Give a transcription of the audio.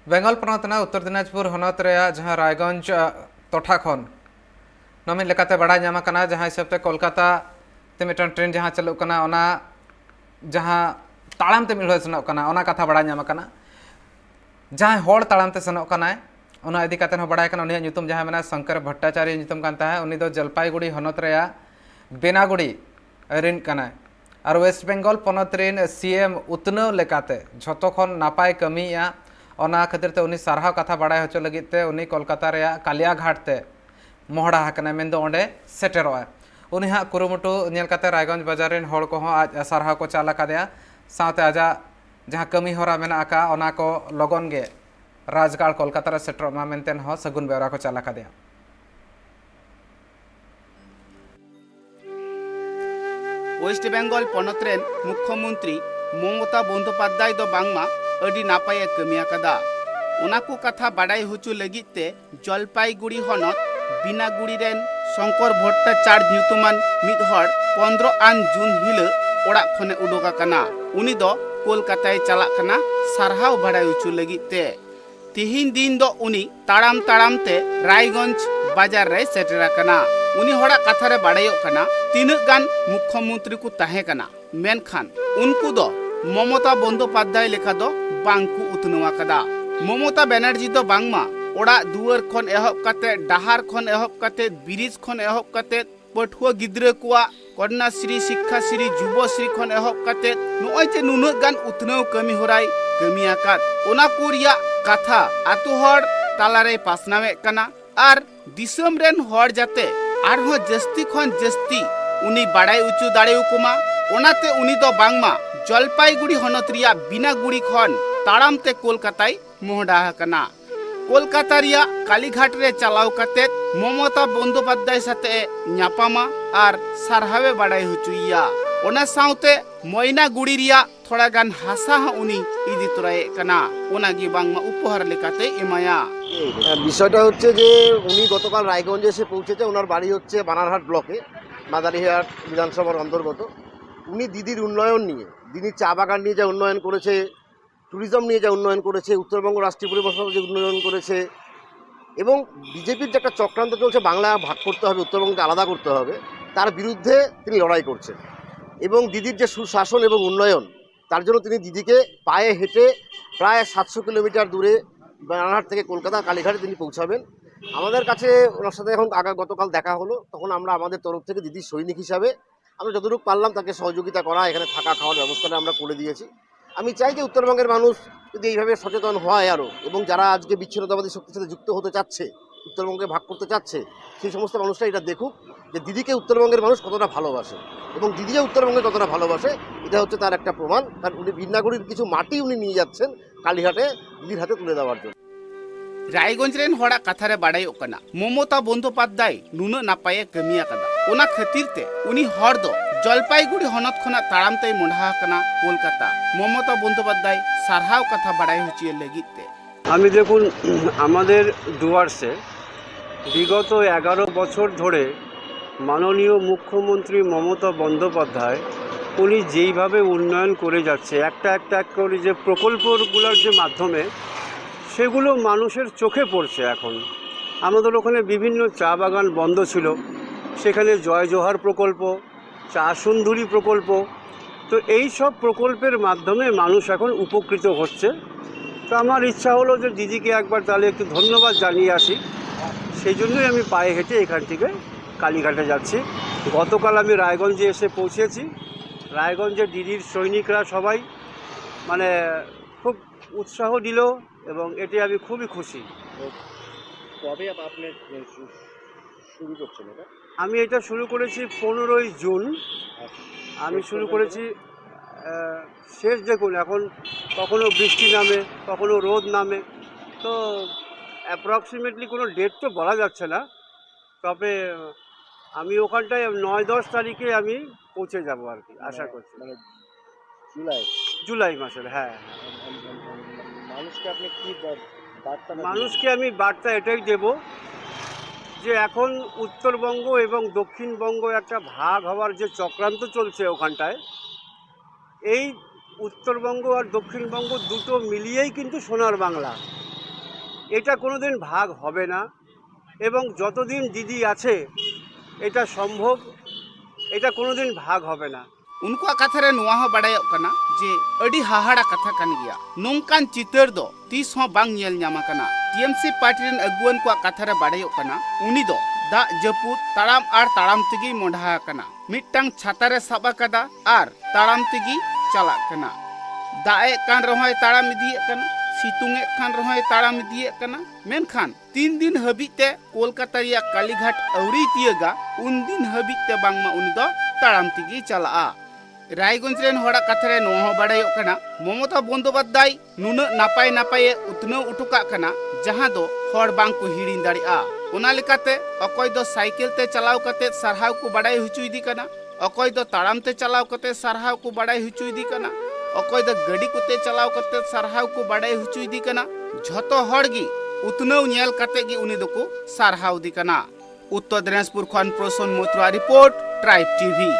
बेंगल पनतना उत्तर दिनाजपुर हनत रे जहाँ रायगंज टोठा खन नमी लेकाते बड़ाई नामा कना जहाँ हिसाब ते कोलकाता ते मिटन ट्रेन जहाँ चलो कना ओना जहाँ ताड़ाम ते मिल सनोक कना ओना कथा बड़ाई नामा कना जहाँ होड़ ताड़ाम ते सनोक कना ओना इदी काते बड़ाई कना उनिया ᱧᱩᱛᱩᱢ जहाँ मेना शंकर भट्टाचार्य ᱧᱩᱛᱩᱢ कान ताहे उनी दो जलपाईगुड़ी हनत रे बेनागुड़ी रिन कना और वेस्ट बेंगल पनत रिन सीएम उतनव लेकाते झोतो खन नापाय कमिया ओना खातिर ते उनी सारहाव कथा बड़ाई होचो लगित ते उनी कोलकाता रे कालिया घाट ते मोहड़ा हकना मेन दो ओंडे सेटेरोआ उनी हा कुरुमुटु नेल काते रायगंज बाजार रेन होड़ को आज सारहाव को चाला कादेया साथे आजा जहाँ कमी होरा मेना आका ओना को लगन गे राजगाड़ कोलकाता रे सेटरो मा मेनतेन हो सगुन बेवरा को चाला कादेया वेस्ट बेंगल पनत रेन मुख्यमंत्री ममता बंदोपाध्याय दो बांगमा अडी नापाय कमिया कदा उनाकु कथा बाडाई हुचु लगिते जलपाईगुड़ी हनत बिनागुड़ी रेन शंकर भट्टाचार्य ᱧᱩᱛᱩᱢᱟᱱ मिद हर 15 आन जून हिल ओड़ा खने उडोका कना उनी दो कोलकाता चला कना सारहाव बाडाई हुचु लगिते तिहिन दिन दो उनी ताड़ाम ताड़ाम ते रायगंज बाजार रे सेटेरा कना उनी होड़ा कथा रे बाडायो कना तीनक गान मुख्यमंत्री को ताहे कना मेनखान उनको दो ममता बंदोपाध्याय लेखा दो बांकु उतनवा कदा ममता बनर्जी दो बांगमा ओड़ा दुआर खन एहब काते डाहार खन एहब काते ब्रिज खन एहब काते पठुआ गिद्रे कुआ कन्याश्री शिक्षाश्री युवश्री खन एहब काते नोय जे नुनुक गान उतनव कमी होराय कमी आकात ओना कुरिया कथा आतु हर तालारे पासनावे कना आर दिसम रेन हर जाते आरहो जस्ती खन जस्ती उनी बाडाई उचु दाड़ेउ कुमा ओनाते उनी दो बांगमा जलपाईगुड़ी हनत रिया बिनागुड़ी खन ताड़ाम ते कोलकाताय मोहडा कना कोलकाता रिया कालीघाट रे चलाव काते ममता बंदोपाध्याय साथे न्यापामा आर सारहावे बाडाई हुचुइया ओना साउते मयनागुड़ी रिया थोड़ा गान हासा उनी इदी तोराए कना ओनागी बांगमा उपहार लेकाते एमाया বিষয়টা হচ্ছে যে উনি গতকাল রায়গঞ্জে এসে পৌঁছেছে। ওনার বাড়ি হচ্ছে বানারহাট ব্লকে মাদারিহাট বিধানসভার অন্তর্গত। উনি দিদির উন্নয়ন নিয়ে, দিদির চা বাগান নিয়ে যা উন্নয়ন করেছে, ট্যুরিজম নিয়ে যা উন্নয়ন করেছে, উত্তরবঙ্গ রাষ্ট্রীয় পরিবহন যে উন্নয়ন করেছে এবং বিজেপির যে একটা চক্রান্ত চলছে বাংলা ভাগ করতে হবে, উত্তরবঙ্গকে আলাদা করতে হবে, তার বিরুদ্ধে তিনি লড়াই করছেন। এবং দিদির যে সুশাসন এবং উন্নয়ন, তার জন্য তিনি দিদিকে পায়ে হেঁটে প্রায় 700 কিলোমিটার দূরে বানারহাট থেকে কলকাতা কালীঘাটে তিনি পৌঁছাবেন। আমাদের কাছে ওনার সাথে এখন গতকাল দেখা হলো, তখন আমরা আমাদের তরফ থেকে দিদির সৈনিক হিসাবে আমরা যতটুকু পারলাম তাকে সহযোগিতা করা, এখানে থাকা খাওয়ার ব্যবস্থাটা আমরা করে দিয়েছি। আমি চাই যে উত্তরবঙ্গের মানুষ যদি এইভাবে সচেতন হয় আরও, এবং যারা আজকে বিচ্ছিন্নতাবাদী শক্তির সাথে যুক্ত হতে চাচ্ছে, উত্তরবঙ্গে ভাগ করতে চাচ্ছে, সেই সমস্ত মানুষরা এটা দেখুক যে দিদিকে উত্তরবঙ্গের মানুষ কতটা ভালোবাসে এবং দিদি যে উত্তরবঙ্গে কতটা ভালোবাসে এটা হচ্ছে তার একটা প্রমাণ। কারণ উনি বিন্নাগুড়ির কিছু মাটি উনি নিয়ে যাচ্ছেন কালীঘাটে দিদির হাতে তুলে দেওয়ার জন্য। रायगंज रेन होड़ा कथारे बाडायो कना ममता बंदोपाध्याय नुन नापाय कमिया कदा ओना खातिर ते उनी हर दो जलपाईगुड़ी हनत खना ताड़ाम ते मोढ़ा कना कोलकाता ममता बंदोपाध्याय सारहाव कथा बाडाई हुचिए लगिते আমি দেখুন আমাদের ডুয়ার্সে বিগত 11 বছর ধরে মাননীয় মুখ্যমন্ত্রী মমতা বন্দ্যোপাধ্যায় উনি যেইভাবে উন্নয়ন করে যাচ্ছে, একটা করে যে প্রকল্পগুলোর যে মাধ্যমে সেগুলো মানুষের চোখে পড়ছে। এখন আমাদের ওখানে বিভিন্ন চা বাগান বন্ধ ছিল, সেখানে জয় জোহার প্রকল্প, চা সুন্দরী প্রকল্প, তো এই সব প্রকল্পের মাধ্যমে মানুষ এখন উপকৃত হচ্ছে। তো আমার ইচ্ছা হলো যে দিদিকে একবার তাহলে একটু ধন্যবাদ জানিয়ে আসি, সেই জন্যই আমি পায়ে হেঁটে এখান থেকে কালীঘাটে যাচ্ছি। গতকাল আমি রায়গঞ্জে এসে পৌঁছেছি। রায়গঞ্জে দিদির সৈনিকরা সবাই মানে খুব উৎসাহ দিল এবং এতে আমি খুবই খুশি। কবে আপনি শুরু করছেন এটা? আমি এটা শুরু করেছি 15ই জুন। আমি শুরু করেছি, শেষ দেখুন এখন কখনো বৃষ্টি নামে কখনো রোদ নামে, তো অ্যাপ্রক্সিমেটলি কোনো ডেট তো বলা যাচ্ছে না, তবে আমি ওখানটায় 9-10 তারিখে আমি পৌঁছে যাব আর কি আশা করছি। মানে জুলাই মাসের, হ্যাঁ। মানুষকে আপনি কি বার্তা? মানুষকে আমি বার্তা এটাই দেব যে এখন উত্তরবঙ্গ এবং দক্ষিণবঙ্গ একটা ভাগ হওয়ার যে চক্রান্ত চলছে ওখানটায়, এই উত্তরবঙ্গ আর দক্ষিণবঙ্গ দুটো মিলিয়েই কিন্তু সোনার বাংলা। এটা কোনোদিন ভাগ হবে না এবং যতদিন দিদি আছে এটা সম্ভব, এটা কোনোদিন ভাগ হবে না। उनका कथा रे नुआ हो बड़ायोग कना जे अडी हाहाड़ा कथा कन गया नोंकान चितर दो तीस हो बांग नेल ᱧᱟᱢᱟ कना। टीएमसी पार्टी रेन अगुवन को कथा रे बड़ायोग कना उनी दो दा जपुत ताड़ाम आर ताड़ाम तेगी मोंढा कना मिट्टांग छाता रे साबा कदा आर ताड़ाम तेगी चला कना। दाए कान रहोय ताड़ाम इदिए कना सितुंगे खान रहोय ताड़ाम इदिए कना। मेनखान 3 दिन हबीते कोलकाता रिया कालीघाट अवरी तियगा उन दिन हबीते बांगमा उनी दो ताड़ाम तेगी चला। रायगंज रेन होड़ा कथा रे नो हो बड़ायोग कना ममता बंदोपाध्याय नुना नापाय नापाय उतनव उठुका कना जहां दो हर बांग को हिड़िन दाड़िया। ओना लेकाते अकय दो साइकिल ते चलाव कते सरहाव को बड़ाय हुचुइदी कना, अकय दो ताड़ाम ते चलाव कते सरहाव को बड़ाय हुचुइदी कना, अकय दो गड़ी कोते चलाव कते सरहाव को बड़ाय हुचुइदी कना। झतो हड़गी उतनव नेल कते गी उनी दोको सरहाव दी कना। उत्तर दिनाजपुर खन प्रसन्न मोत्रा रिपोर्ट ट्राइब टीवी।